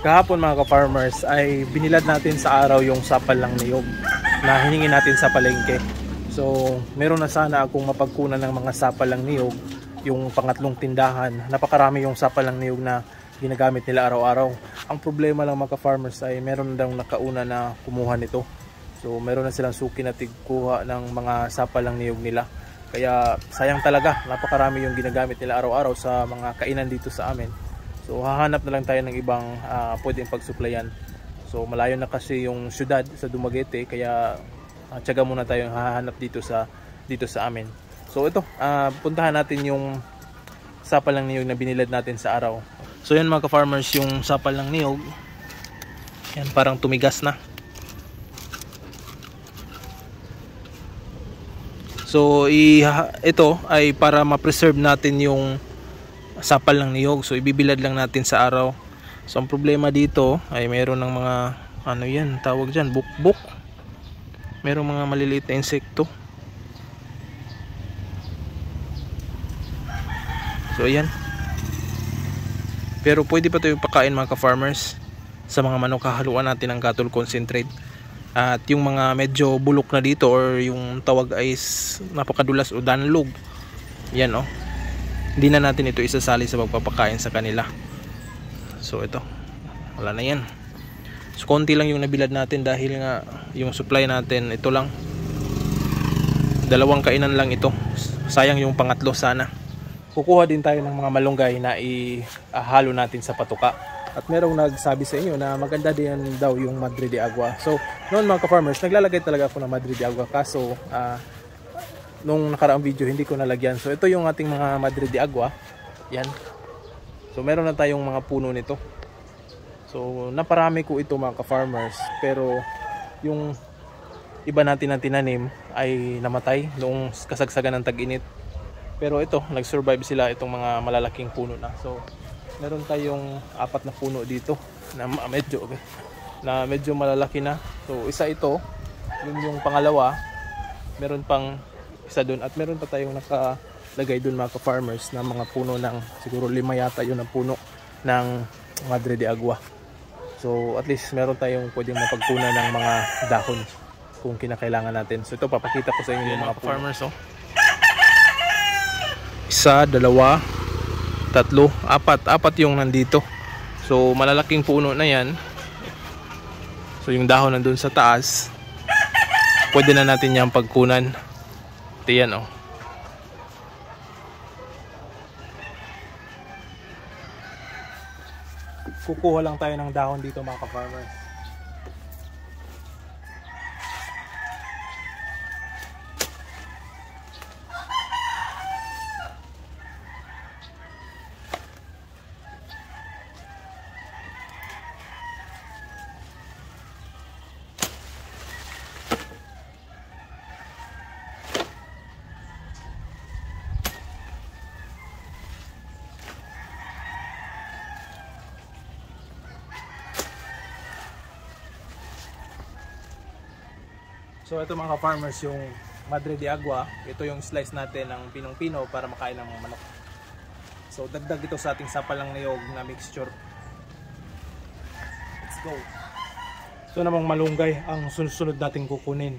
Kahapon mga ka-farmers ay binilad natin sa araw yung sapal ng niyog na hiningi natin sa palengke. So meron na sana akong mapagkunan ng mga sapal ng niyog, yung pangatlong tindahan. Napakarami yung sapal ng niyog na ginagamit nila araw-araw. Ang problema lang mga ka-farmers ay meron na daw nakauna na kumuha nito. So meron na silang suki na tigkuha ng mga sapal ng niyog nila. Kaya sayang talaga, napakarami yung ginagamit nila araw-araw sa mga kainan dito sa amin. So hahanap na lang tayo ng ibang pwedeng pagsuplayan. So malayo na kasi yung syudad sa Dumaguete, kaya tiyaga muna tayong hahanap dito sa amin. So ito, puntahan natin yung sapal ng niyog na binilad natin sa araw. So yan mga ka-farmers, yung sapal ng niyog. Yan, parang tumigas na. So ito ay para ma-preserve natin yung sapal ng niyog. So ibibilad lang natin sa araw. So ang problema dito ay meron ng mga ano yan, tawag dyan, bukbuk. Meron mga maliliit na insekto. So ayan. Pero pwede pa ito ipakain mga ka-farmers. Sa mga manok hahaluan natin ng cattle concentrate. At yung mga medyo bulok na dito or yung tawag ay napakadulas o danlog. Yan oh. Hindi na natin ito isasali sa pagpapakain sa kanila. So ito, wala na yan. So konti lang yung nabilad natin dahil nga yung supply natin ito lang. 2 kainan lang ito. Sayang yung pangatlo sana. Kukuha din tayo ng mga malunggay na ihalo natin sa patuka. At merong nagsabi sa inyo na maganda din daw yung Madre de Agua. So noon mga ka-farmers, naglalagay talaga ako ng Madre de Agua. Kaso nung nakaraang video hindi ko nalagyan. So ito yung ating mga Madre de Agua. Yan. So meron na tayong mga puno nito. So naparami ko ito mga ka-farmers. Pero yung iba natin na tinanim ay namatay noong kasagsagan ng tag-init. Pero ito, nag-survive sila, itong mga malalaking puno na. So meron tayong 4 na puno dito na medyo malalaki na. So isa ito, yung pangalawa, meron pang isa doon, at meron pa tayong nakalagay doon mga ka-farmers na mga puno ng siguro 5 yata yun ang puno ng Madre de Agua. So at least meron tayong pwedeng mapagkunan ng mga dahon kung kinakailangan natin. So ito, papakita ko sa inyo yung mga farmers. Oh. 1, 2, 3, 4 yung nandito. So malalaking puno na yan. So yung dahon nandun sa taas, pwede na natin yung pagkunan. Ito yan oh. Kukuha lang tayo ng dahon dito mga ka-farmers. So ito mga ka-farmers, yung Madre de Agua, ito yung slice natin ng pinong-pino para makain ng mga manok. So dagdag ito sa ating sapal ng niyog na mixture. Let's go. So namang malunggay ang sunod nating kukunin.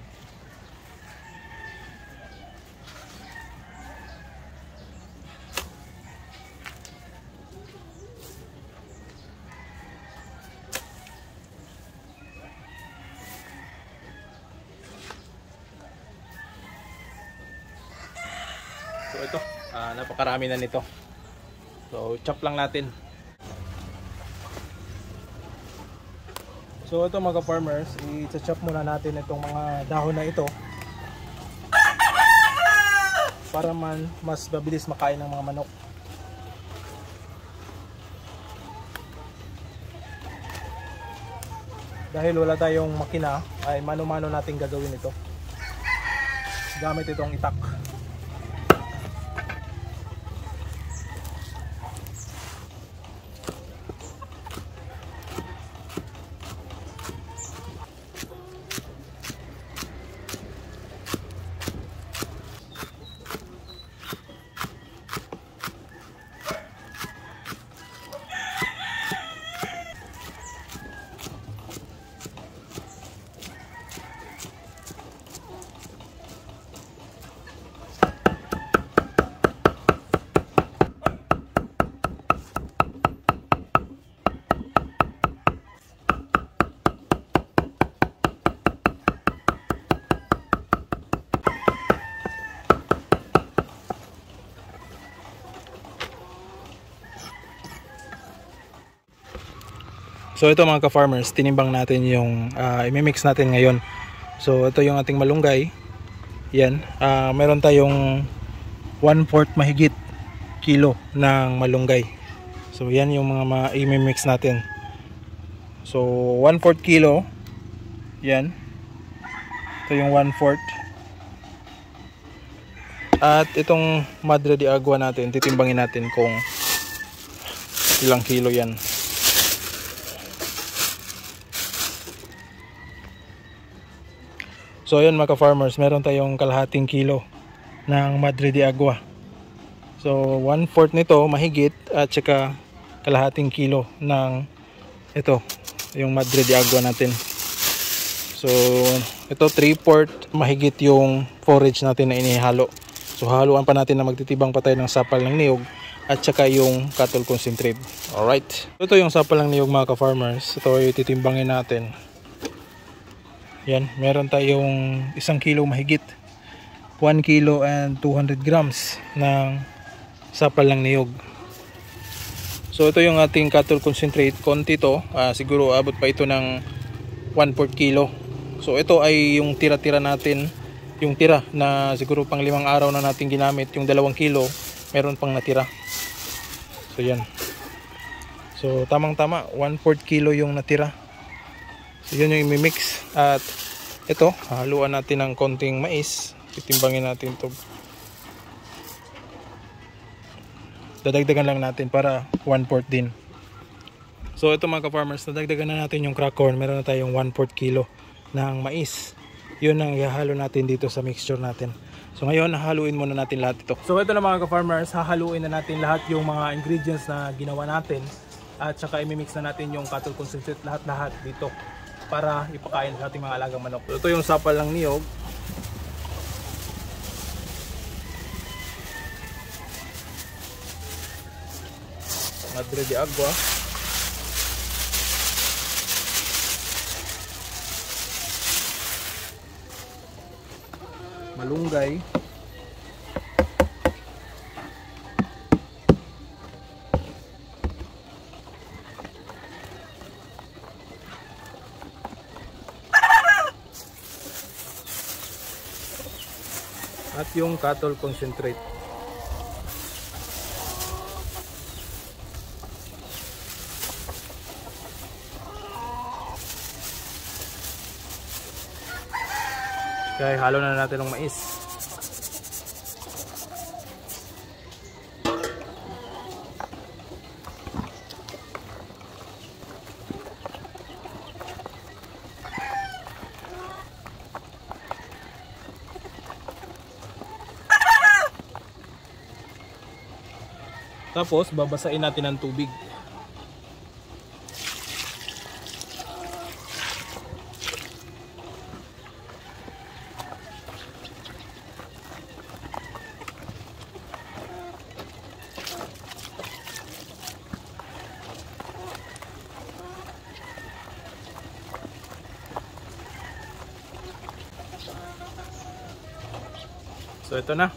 So ito, napakarami na nito. So chop lang natin. So ito mga farmers, i-chop muna natin itong mga dahon na ito para mas mabilis makain ng mga manok. Dahil wala tayong makina, ay mano-mano natin gagawin ito gamit itong itak. So ito mga ka-farmers, tinimbang natin yung imimix natin ngayon. So ito yung ating malunggay. Yan, meron tayong 1/4 mahigit kilo ng malunggay. So yan yung mga imimix natin. So 1/4 kilo. Yan. Ito yung 1/4. At itong Madre de Agua natin, titimbangin natin kung ilang kilo yan. So ayun mga ka-farmers, meron tayong kalahating kilo ng Madre de Agua. So 1/4 nito mahigit at saka kalahating kilo ng ito, yung Madre de Agua natin. So ito 3/4 mahigit yung forage natin na inihalo. So haluan pa natin na magtitibang pa tayo ng sapal ng niyog at saka yung cattle concentrate. Alright. Ito yung sapal ng niyog mga ka-farmers. Ito yung titimbangin natin. Yan, meron tayong 1 kilo mahigit. 1 kilo and 200 grams ng sapal ng niyog. So ito yung ating cattle concentrate. Konti to, siguro abot pa ito ng 1/4 kilo. So ito ay yung tira-tira natin. Yung tira na siguro pang 5 araw na natin ginamit. Yung 2 kilo, meron pang natira. So yan. So tamang-tama, 1/4 kilo yung natira. So yun yung imimix. At ito, haluan natin ng konting mais. Titimbangin natin ito. Dadagdagan lang natin para 1/4 din. So ito mga ka-farmers, dadagdagan na natin yung crack corn. Meron na tayong 1/4 kilo ng mais. Yun ang ihahalo natin dito sa mixture natin. So ngayon, haluin muna natin lahat ito. So ito na mga ka-farmers, hahaluin na natin lahat yung mga ingredients na ginawa natin. At saka imimix na natin yung cattle concentrate lahat-lahat dito para ipakain sa ating mga alagang manok. So, ito yung sapal ng niyog. Madre de Agua. Malunggay. At yung cattle concentrate. Okay, halo na natin ng mais. Tapos babasain natin ng tubig. So ito na.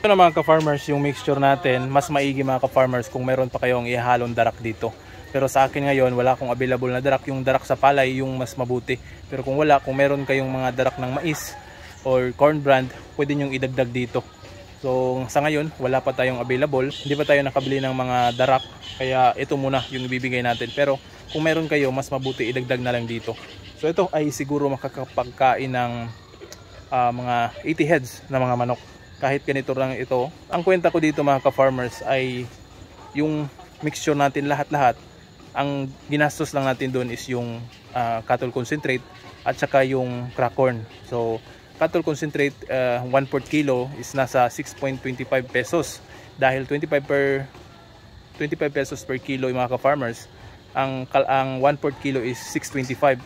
Ito na mga ka-farmers yung mixture natin. Mas maigi mga ka-farmers kung meron pa kayong ihalong darak dito. Pero sa akin ngayon wala akong available na darak. Yung darak sa palay yung mas mabuti. Pero kung wala, kung meron kayong mga darak ng mais or corn brand, pwede nyong idagdag dito. So sa ngayon wala pa tayong available. Hindi pa tayo nakabili ng mga darak. Kaya ito muna yung ibibigay natin. Pero kung meron kayo, mas mabuti idagdag na lang dito. So ito ay siguro makakapagkain ng mga 80 heads na mga manok. Kahit ganito lang ito. Ang kwenta ko dito mga ka-farmers ay yung mixture natin lahat-lahat. Ang ginastos lang natin doon is yung cattle concentrate at saka yung crack corn. So cattle concentrate 1/4 kilo is nasa 6.25 pesos. Dahil 25 pesos per kilo yung mga ka-farmers. Ang 1/4 kilo is 6.25.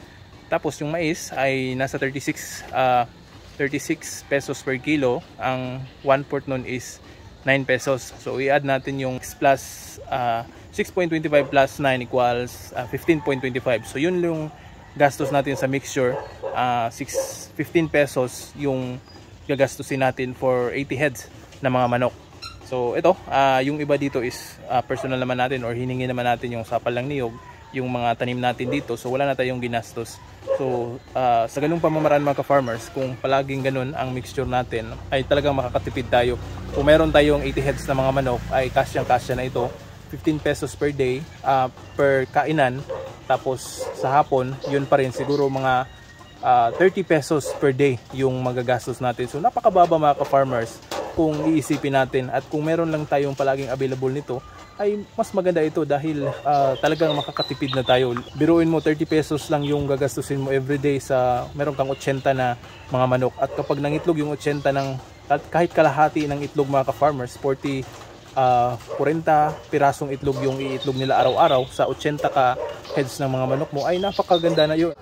Tapos yung mais ay nasa 36 pesos per kilo. Ang 1/4 nun is 9 pesos. So i-add natin yung plus 6.25 plus 9 equals 15.25. So yun yung gastos natin sa mixture. 15 pesos yung gagastusin natin for 80 heads na mga manok. So ito, yung iba dito is personal naman natin or hiningi naman natin yung sapal ng niyog, yung mga tanim natin dito. So wala na tayong ginastos. So sa ganung pamamaraan mga ka-farmers, kung palaging ganun ang mixture natin, ay talagang makakatipid tayo. Kung meron tayong 80 heads na mga manok, ay kasyang-kasya na ito. 15 pesos per day per kainan. Tapos sa hapon, yun pa rin siguro mga 30 pesos per day yung magagastos natin. So napakababa mga ka-farmers kung iisipin natin, at kung meron lang tayong palaging available nito, ay mas maganda ito dahil talagang makakatipid na tayo. Biruin mo 30 pesos lang yung gagastusin mo everyday sa meron kang 80 na mga manok, at kapag nangitlog yung 80 ng kahit kalahati ng itlog mga ka-farmers, 40 pirasong itlog yung iitlog nila araw-araw sa 80 ka heads ng mga manok mo, ay napakaganda na yun.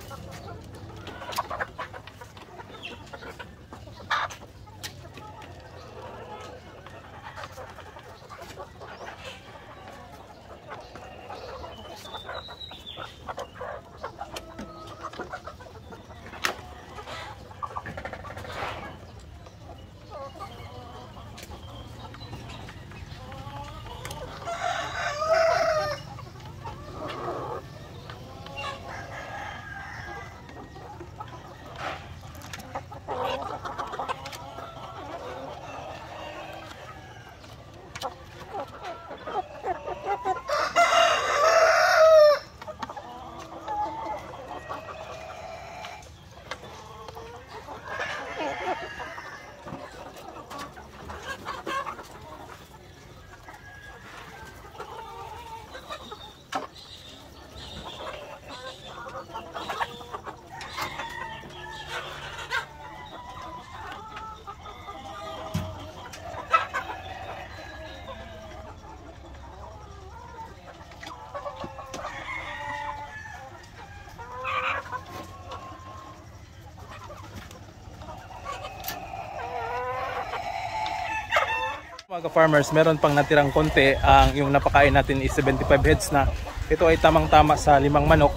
Mga farmers, meron pang natirang konti. Ang yung napakain natin is 75 heads na. Ito ay tamang-tama sa 5 manok.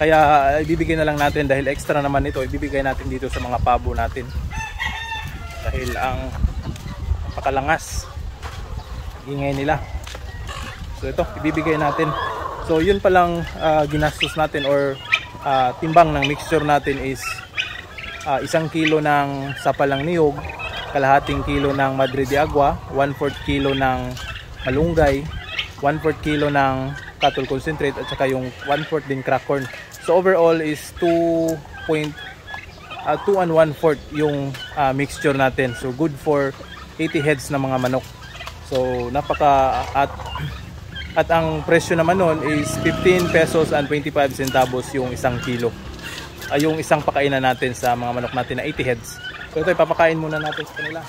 Kaya ibibigay na lang natin dahil extra naman ito. Ibibigay natin dito sa mga pabo natin. Dahil ang napakalangas ingay nila. So ito, ibibigay natin. So yun palang ginastos natin or timbang ng mixture natin is 1 kilo ng sapalang niyog, kalahating kilo ng Madre de Agua, 1/4 kilo ng malunggay, 1/4 kilo ng cattle concentrate, at saka yung 1/4 din crack corn. So overall is 2 and 1/4 yung mixture natin. So good for 80 heads na mga manok. So napaka at ang presyo naman nun is 15 pesos and 25 centavos yung 1 kilo. Yung isang pakainan natin sa mga manok natin na 80 heads. So ito ipapakain muna natin sa kanila.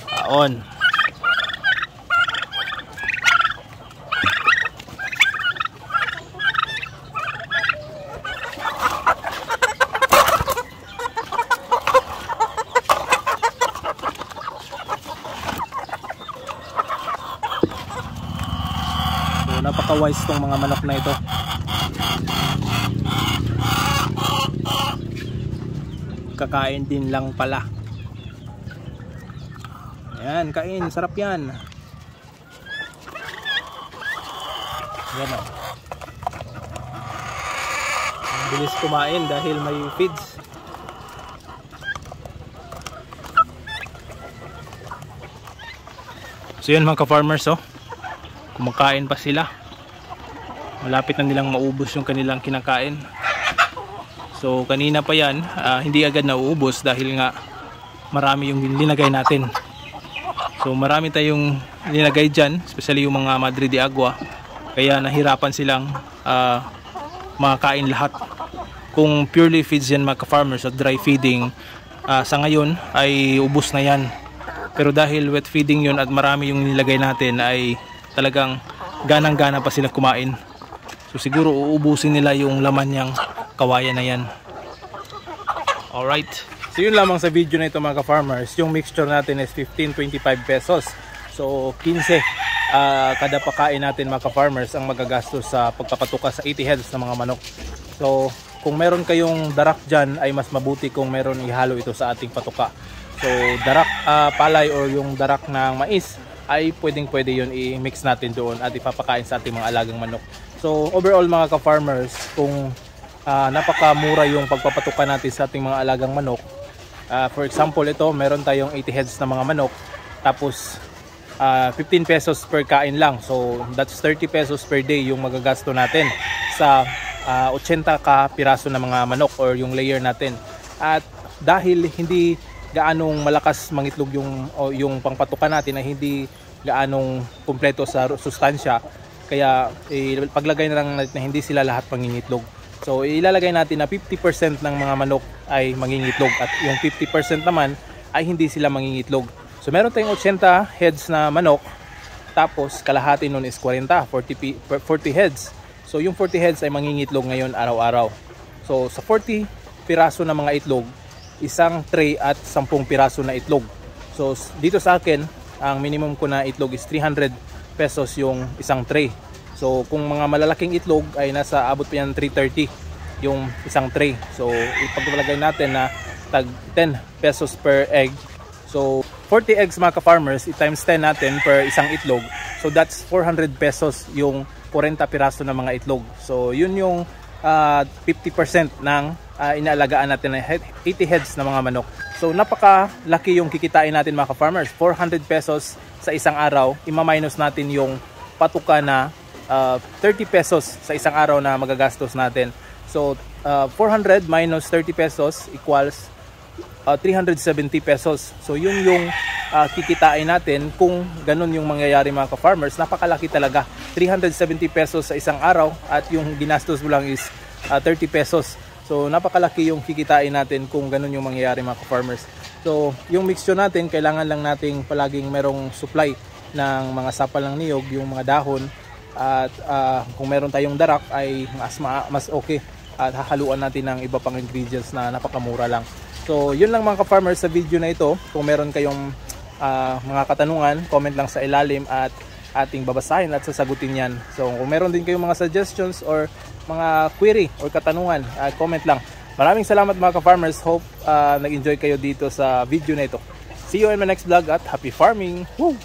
Paon. So napaka-wise tong mga manok na ito. Kakain din lang pala. Ayan, kain, sarap yan. Yan o. Ang bilis kumain dahil may feeds. So yan mga ka-farmers, oh, kumakain pa sila. Malapit na nilang maubos yung kanilang kinakain. So kanina pa yan, hindi agad nauubos dahil nga marami yung linagay natin. So marami tayong linagay dyan, especially yung mga Madre de Agua. Kaya nahirapan silang makakain lahat. Kung purely feeds yan mga ka-farmers at dry feeding, sa ngayon ay ubos na yan. Pero dahil wet feeding yun at marami yung nilagay natin, ay talagang ganang-gana pa sila kumain. So siguro uubusin nila yung laman niyang kawayan na yan. Alright. So yun lamang sa video na ito mga ka-farmers. Yung mixture natin is 15-25 pesos. So 15 kada pakain natin mga ka-farmers ang magagastos sa pagpapatuka sa 80 heads ng mga manok. So kung meron kayong darak dyan, ay mas mabuti kung meron ihalo ito sa ating patuka. So darak palay or yung darak ng mais ay pwede yun i-mix natin doon at ipapakain sa ating mga alagang manok. So overall mga ka-farmers, kung napakamura yung pagpapatukan natin sa ating mga alagang manok. For example, ito meron tayong 80 heads na mga manok, tapos 15 pesos per kain lang. So that's 30 pesos per day yung magagasto natin sa 80 ka piraso na mga manok or yung layer natin. At dahil hindi gaanong malakas mangitlog yung pangpatukan natin, na hindi gaanong kumpleto sa sustansya, kaya paglagay na lang natin na hindi sila lahat mangingitlog. So ilalagay natin na 50% ng mga manok ay mangingitlog at yung 50% naman ay hindi sila mangingitlog. So meron tayong 80 heads na manok, tapos kalahati nun is 40 heads. So yung 40 heads ay mangingitlog ngayon araw-araw. So sa 40 piraso na mga itlog, isang tray at 10 piraso na itlog. So dito sa akin, ang minimum ko na itlog is 300 pesos yung isang tray. So kung mga malalaking itlog ay nasa abot pa yan 330 yung isang tray. So ipagpalagay natin na tag 10 pesos per egg. So 40 eggs mga ka-farmers, i-times 10 natin per isang itlog. So that's 400 pesos yung 40 piraso na mga itlog. So yun yung 50% ng inaalagaan natin na 80 heads na mga manok. So napakalaki yung kikitain natin mga ka-farmers. 400 pesos sa isang araw, ima-minus natin yung patuka na 30 pesos sa isang araw na magagastos natin. So 400 minus 30 pesos equals 370 pesos. So yun yung kikitain natin kung ganun yung mangyayari mga ka-farmers. Napakalaki talaga. 370 pesos sa isang araw at yung ginastos mo lang is 30 pesos. So napakalaki yung kikitain natin kung ganun yung mangyayari mga ka-farmers. So yung mixture natin, kailangan lang nating palaging merong supply ng mga sapal ng niyog, yung mga dahon, at kung meron tayong darak ay mas okay, at hahaluan natin ng iba pang ingredients na napakamura lang. So yun lang mga ka-farmers sa video na ito. Kung meron kayong mga katanungan, comment lang sa ilalim at ating babasahin at sasagutin yan. So kung meron din kayong mga suggestions or mga query or katanungan, comment lang. Maraming salamat mga ka-farmers. Hope nag-enjoy kayo dito sa video na ito. See you in my next vlog at happy farming! Woo!